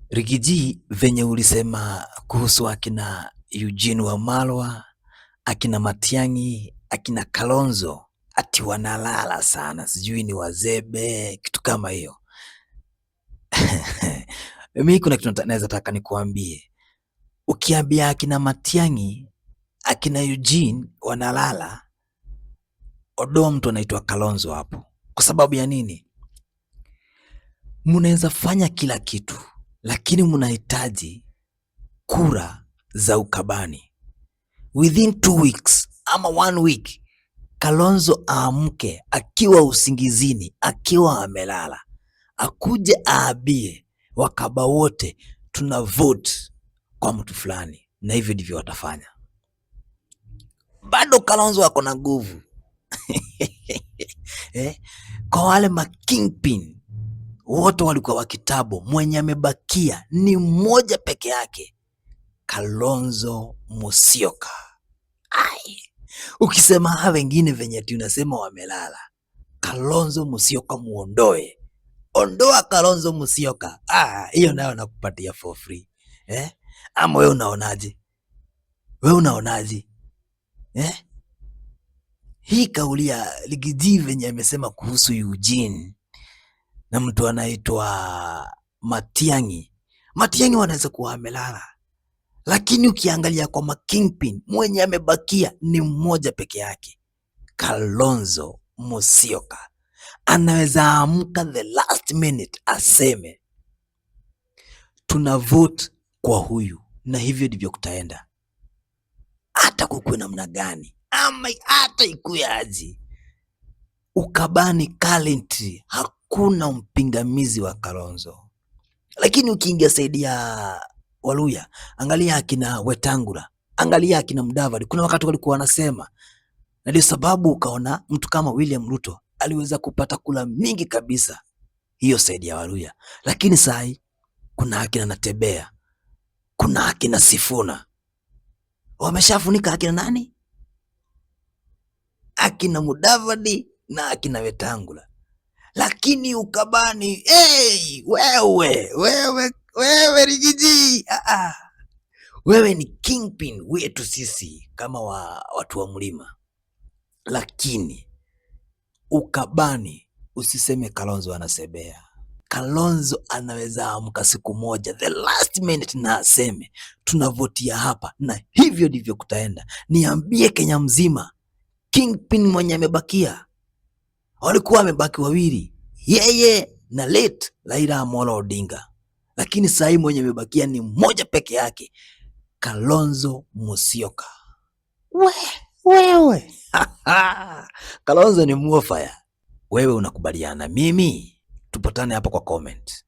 Rigiji, venye ulisema kuhusu akina Eugene Wamalwa, akina Matiang'i, akina Kalonzo ati wanalala sana, sijui ni wazebe, kitu kama hiyo. Mimi kuna kitu naweza taka nikuambie. Ukiambia akina Matiang'i, akina Eugene wanalala, odoa mtu anaitwa Kalonzo hapo. Kwa sababu ya nini? Mnaweza fanya kila kitu, lakini mnahitaji kura za ukabani. Within 2 weeks ama 1 week, Kalonzo aamke akiwa usingizini, akiwa amelala, akuje aabie wakaba wote tuna vote kwa mtu fulani, na hivyo ndivyo watafanya. Bado Kalonzo ako na nguvu Kwa wale ma kingpin wote walikuwa wa kitambo, mwenye amebakia ni mmoja peke yake, Kalonzo Musyoka. Ukisema hawa wengine venye tunasema wamelala, Kalonzo Musyoka muondoe. Ondoa Kalonzo Musyoka. Hiyo nayo nakupatia for free. Ama wewe unaonaje? Hii kauli ya Rigiji venye amesema kuhusu Eugene na mtu anaitwa Matiang'i. Matiang'i wanaweza kuwa amelala, lakini ukiangalia kwa makingpin mwenye amebakia ni mmoja peke yake, Kalonzo Musyoka. Anaweza amka the last minute aseme tuna vote kwa huyu, na hivyo ndivyo kutaenda, hata kukuwe namna gani ama hata ikuyaji. Ukabani currently hakuna mpingamizi wa Kalonzo, lakini ukiingia saidi ya Waluya, angalia akina Wetangula, angalia akina Mudavadi, kuna wakati walikuwa wanasema, na ndio sababu ukaona mtu kama William Ruto aliweza kupata kula mingi kabisa hiyo saidi ya Waluya. Lakini sai kuna akina Natembea, kuna akina Sifuna, wameshafunika akina nani? Akina Mudavadi na akina Wetangula. Lakini ukabani, wewe Rigiji, wewe ni kingpin wetu sisi kama watu wa mlima, lakini ukabani usiseme Kalonzo anasebea. Kalonzo anaweza amka siku moja the last minute na aseme tunavotia hapa, na hivyo ndivyo kutaenda. Niambie Kenya mzima, kingpin mwenye amebakia, walikuwa wamebaki wawili, yeye na late Raila Amolo Odinga, lakini sasa mwenye amebakia ni mmoja peke yake, Kalonzo Musyoka. Wewe Kalonzo ni muofaya. Wewe unakubaliana mimi? Tupatane hapa kwa comment.